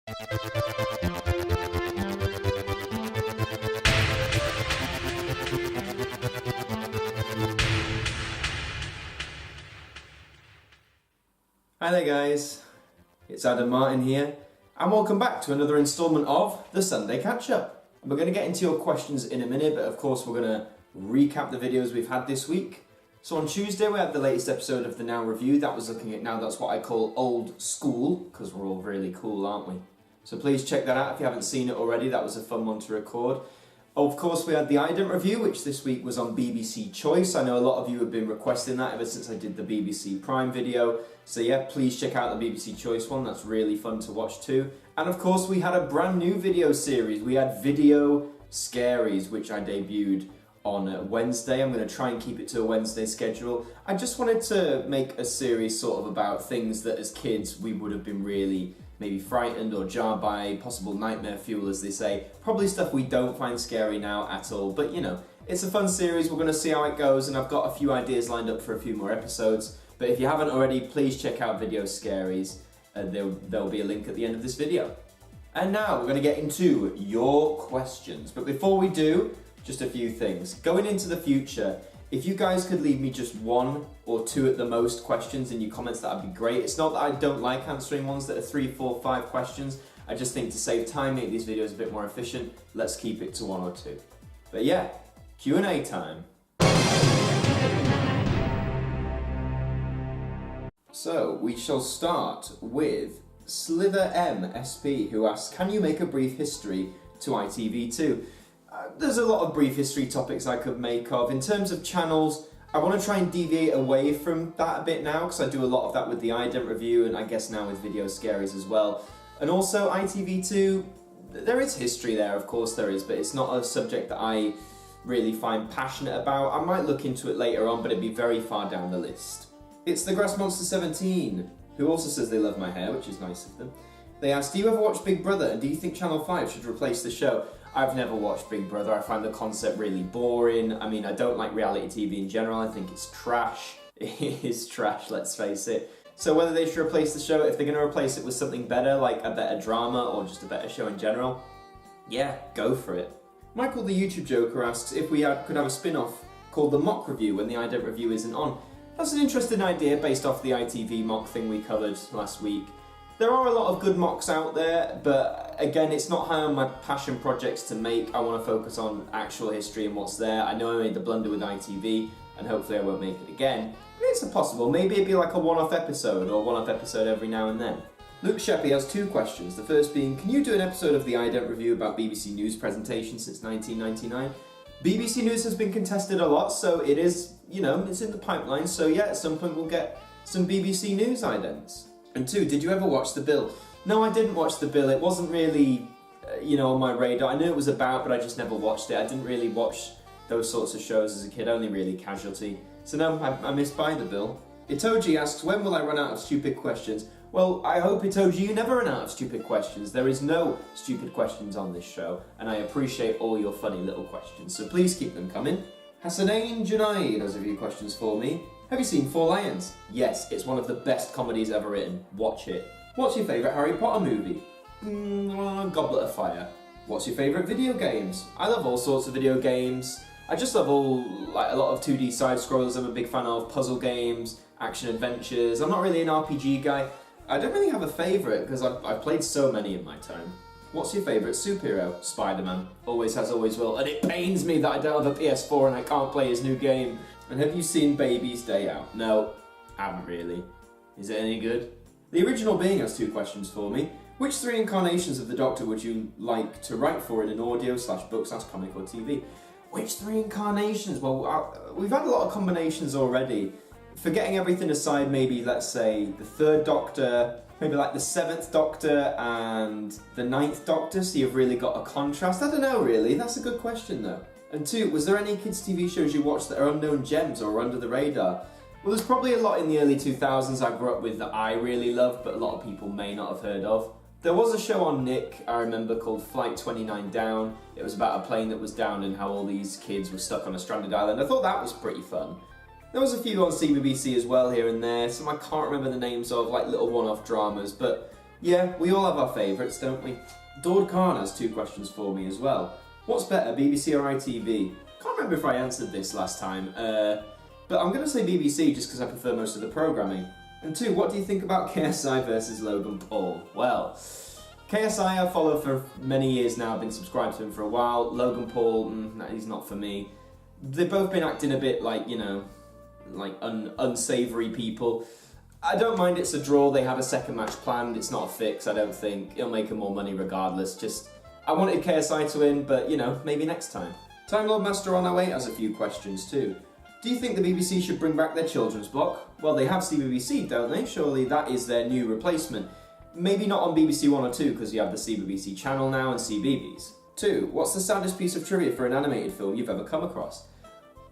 Hi there guys, it's Martyn here, and welcome back to another instalment of the Sunday Catch-Up. We're going to get into your questions in a minute, but of course we're going to recap the videos we've had this week. So on Tuesday we had the latest episode of the Now Review. That was looking at Now That's What I Call Old School, because we're all really cool, aren't we? So please check that out if you haven't seen it already. That was a fun one to record. Of course, we had the Ident Review, which this week was on BBC Choice. I know a lot of you have been requesting that ever since I did the BBC Prime video. So yeah, please check out the BBC Choice one. That's really fun to watch too. And of course, we had a brand new video series. We had Video Scaries, which I debuted on Wednesday. I'm going to try and keep it to a Wednesday schedule. I just wanted to make a series sort of about things that as kids we would have been really maybe frightened or jarred by, possible nightmare fuel as they say. Probably stuff we don't find scary now at all, but you know, it's a fun series. We're going to see how it goes, and I've got a few ideas lined up for a few more episodes. But if you haven't already, please check out Video Scaries. There'll be a link at the end of this video. And now we're going to get into your questions. But before we do, just a few things. Going into the future, if you guys could leave me just 1 or 2 at the most questions in your comments, that'd be great. It's not that I don't like answering ones that are 3, 4, 5 questions. I just think to save time, make these videos a bit more efficient, let's keep it to 1 or 2. But yeah, Q&A time. So we shall start with Slither M SP, who asks, can you make a brief history to ITV2? There's a lot of brief history topics I could make of. In terms of channels, I want to try and deviate away from that a bit now, because I do a lot of that with the Ident Review, and I guess now with Video Scaries as well. And also ITV2, there is history there, of course there is, but it's not a subject that I really find passionate about. I might look into it later on, but it'd be very far down the list. It's the Grass Monster 17, who also says they love my hair, which is nice of them. They asked, do you ever watch Big Brother, and do you think Channel 5 should replace the show? I've never watched Big Brother. I find the concept really boring. I mean, I don't like reality TV in general. I think it's trash. It is trash, let's face it. So whether they should replace the show, if they're going to replace it with something better, like a better drama or just a better show in general, yeah, go for it. Michael the YouTube Joker asks if we could have a spin-off called The Mock Review when the Ident Review isn't on. That's an interesting idea based off the ITV mock thing we covered last week. There are a lot of good mocks out there, but again, it's not high on my passion projects to make. I want to focus on actual history and what's there. I know I made the blunder with ITV, and hopefully I won't make it again. It's possible. Maybe it'd be like a one-off episode, or one-off episode every now and then. Luke Sheppy has 2 questions. The first being, can you do an episode of the Ident Review about BBC News presentation since 1999? BBC News has been contested a lot, so it is, you know, it's in the pipeline. So yeah, at some point we'll get some BBC News idents. And 2, did you ever watch The Bill? No, I didn't watch The Bill. It wasn't really, you know, on my radar. I knew it was about, but I just never watched it. I didn't really watch those sorts of shows as a kid, only really Casualty. So no, I missed by The Bill. Itoji asks, when will I run out of stupid questions? Well, I hope, Itoji, you never run out of stupid questions. There is no stupid questions on this show, and I appreciate all your funny little questions, so please keep them coming. Hassanain Junaid has a few questions for me. Have you seen Four Lions? Yes, it's one of the best comedies ever written. Watch it. What's your favourite Harry Potter movie? Goblet of Fire. What's your favourite video games? I love all sorts of video games. I just love a lot of 2D side scrollers. I'm a big fan of puzzle games, action adventures. I'm not really an RPG guy. I don't really have a favourite because I've played so many in my time. What's your favourite superhero? Spider-Man. Always has, always will. And it pains me that I don't have a PS4 and I can't play his new game. And have you seen Baby's Day Out? No, haven't really. Is it any good? The Original Being has 2 questions for me. Which 3 incarnations of the Doctor would you like to write for in an audio/book/comic or TV? Which 3 incarnations? Well, we've had a lot of combinations already. Forgetting everything aside, maybe let's say the 3rd Doctor, maybe like the 7th Doctor and the 9th Doctor, so you've really got a contrast. I don't know really, that's a good question though. And 2, was there any kids TV shows you watched that are unknown gems or under the radar? Well, there's probably a lot in the early 2000s I grew up with that I really loved, but a lot of people may not have heard of. There was a show on Nick, I remember, called Flight 29 Down. It was about a plane that was down and how all these kids were stuck on a stranded island. I thought that was pretty fun. There was a few on CBBC as well here and there, some I can't remember the names of, like little one-off dramas, but Yeah, we all have our favourites, don't we? Dord Khan has 2 questions for me as well. What's better, BBC or ITV? Can't remember if I answered this last time, but I'm going to say BBC just because I prefer most of the programming. And 2, what do you think about KSI versus Logan Paul? Well, KSI I've followed for many years now, I've been subscribed to him for a while. Logan Paul, he's not for me. They've both been acting a bit like, you know, like unsavoury people. I don't mind it's a draw, they had a second match planned, it's not a fix, I don't think. It'll make them more money regardless, just... I wanted KSI to win, but, you know, maybe next time. Time Lord Master on 08 has a few questions too. Do you think the BBC should bring back their children's block? Well, they have CBBC, don't they? Surely that is their new replacement. Maybe not on BBC One or 2, because you have the CBBC channel now and CBeebies. 2. What's the saddest piece of trivia for an animated film you've ever come across?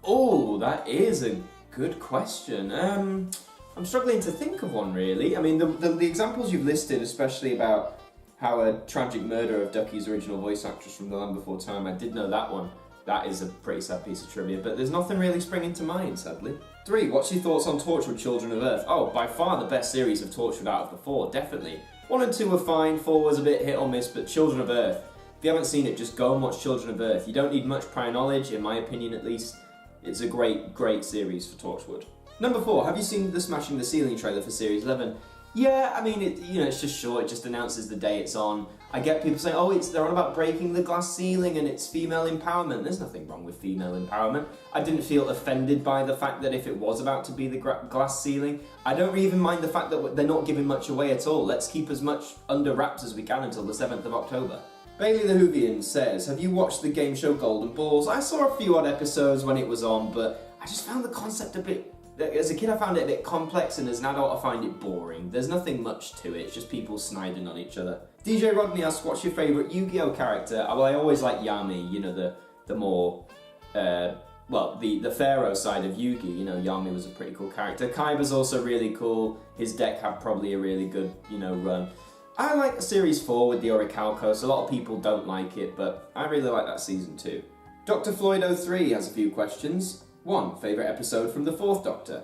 Oh, that is a good question. I'm struggling to think of one, really. I mean, the examples you've listed, especially about how a tragic murder of Ducky's original voice actress from The Land Before Time, I did know that one. That is a pretty sad piece of trivia, but there's nothing really springing to mind, sadly. 3. What's your thoughts on Torchwood Children of Earth? Oh, by far the best series of Torchwood out of the 4, definitely. 1 and 2 were fine, 4 was a bit hit or miss, but Children of Earth, if you haven't seen it, just go and watch Children of Earth. You don't need much prior knowledge, in my opinion at least. It's a great series for Torchwood. Number 4, have you seen the Smashing the Ceiling trailer for Series 11? Yeah, I mean, it's just short, it just announces the day it's on. I get people saying, oh, they're on about breaking the glass ceiling and it's female empowerment. There's nothing wrong with female empowerment. I didn't feel offended by the fact that if it was about to be the glass ceiling. I don't even mind the fact that they're not giving much away at all. Let's keep as much under wraps as we can until the 7th of October. Bailey the Hoovian says, have you watched the game show Golden Balls? I saw a few odd episodes when it was on, but I just found the concept a bit... As a kid I found it a bit complex, and as an adult I find it boring. There's nothing much to it, it's just people sniding on each other. DJ Rodney asks, what's your favourite Yu-Gi-Oh character? Well, I always like Yami, you know, the more, the pharaoh side of Yu-Gi, you know, Yami was a pretty cool character. Kaiba's also really cool, his deck had probably a really good, you know, run. I like Series 4 with the Orichalcos, a lot of people don't like it, but I really like that season too. Dr. Floyd03 has a few questions. 1. Favourite episode from the 4th Doctor?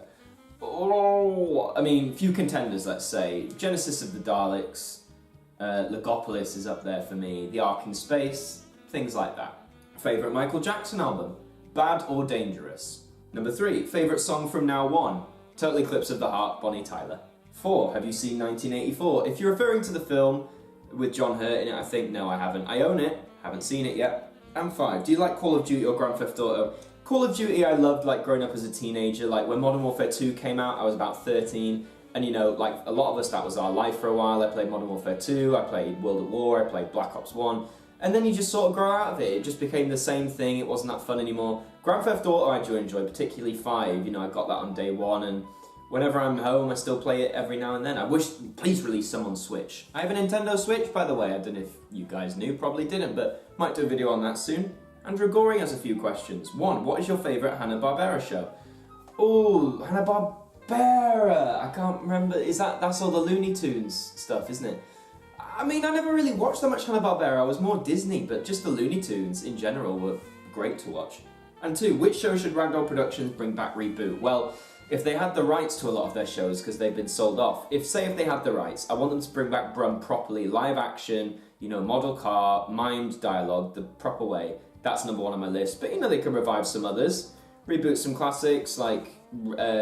Oh, I mean, few contenders, let's say. Genesis of the Daleks, Legopolis is up there for me, The Ark in Space, things like that. Favourite Michael Jackson album? Bad or Dangerous? Number 3. Favourite song from Now On? Total Eclipse of the Heart, Bonnie Tyler. 4. Have you seen 1984? If you're referring to the film with John Hurt in it, I think, no, I haven't. I own it, haven't seen it yet. And 5. Do you like Call of Duty or Grand Theft Auto? Call of Duty I loved, like, growing up as a teenager. Like, when Modern Warfare 2 came out, I was about 13. And, you know, like, a lot of us, that was our life for a while. I played Modern Warfare 2, I played World at War, I played Black Ops 1. And then you just sort of grow out of it. It just became the same thing. It wasn't that fun anymore. Grand Theft Auto I do enjoy, particularly 5. You know, I got that on day 1, and whenever I'm home, I still play it every now and then. I wish, please release some on Switch. I have a Nintendo Switch, by the way. I don't know if you guys knew, probably didn't, but might do a video on that soon. Andrew Goring has a few questions. 1. What is your favourite Hanna-Barbera show? Oh, Hanna-Barbera! I can't remember. That's all the Looney Tunes stuff, isn't it? I mean, I never really watched that much Hanna-Barbera. I was more Disney, but just the Looney Tunes in general were great to watch. And 2. Which show should Ragdoll Productions bring back reboot? Well, if they had the rights to a lot of their shows because they've been sold off, if they had the rights, I want them to bring back Brum properly, live action, you know, model car, mimed dialogue, the proper way. That's number 1 on my list, but you know, they could revive some others. Reboot some classics like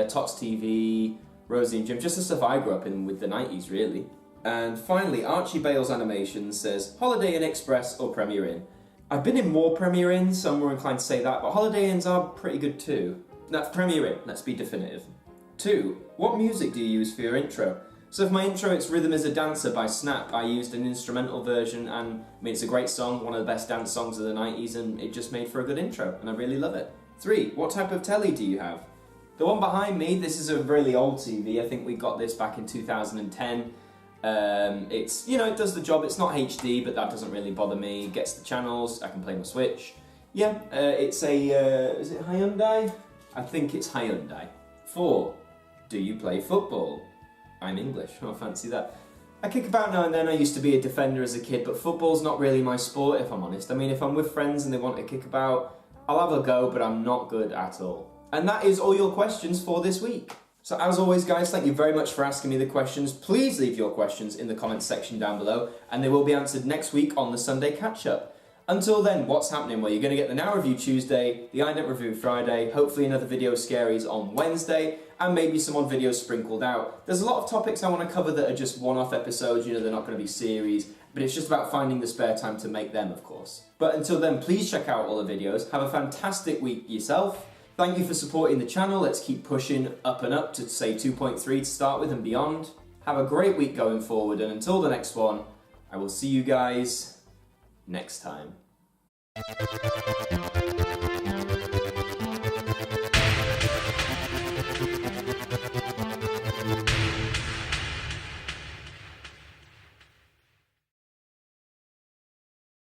Tots TV, Rosie and Jim, just the stuff I grew up in with the 90s, really. And finally, Archie Bales Animation says, Holiday Inn Express or Premier Inn? I've been in more Premier Inns, so I'm more inclined to say that, but Holiday Inns are pretty good too. That's Premier Inn, let's be definitive. 2. What music do you use for your intro? So for my intro, it's Rhythm is a Dancer by Snap. I used an instrumental version, and I mean, it's a great song, one of the best dance songs of the 90s, and it just made for a good intro, and I really love it. 3. What type of telly do you have? The one behind me, this is a really old TV. I think we got this back in 2010. It's, you know, it does the job. It's not HD, but that doesn't really bother me. It gets the channels, I can play my Switch. Yeah, it's a, is it Hyundai? I think it's Hyundai. 4. Do you play football? I'm English, oh fancy that. I kick about now and then. I used to be a defender as a kid, but football's not really my sport, if I'm honest. I mean, if I'm with friends and they want to kick about, I'll have a go, but I'm not good at all. And that is all your questions for this week. So as always guys, thank you very much for asking me the questions. Please leave your questions in the comments section down below and they will be answered next week on the Sunday catch-up. Until then, what's happening? Well, you're going to get the Now Review Tuesday, the iNet Review Friday, hopefully another video Scaries on Wednesday, and maybe some odd videos sprinkled out. There's a lot of topics I want to cover that are just one-off episodes, you know, they're not going to be series, but it's just about finding the spare time to make them, of course. But until then, please check out all the videos. Have a fantastic week yourself. Thank you for supporting the channel. Let's keep pushing up and up to say 2.3 to start with and beyond. Have a great week going forward, and until the next one, I will see you guys next time.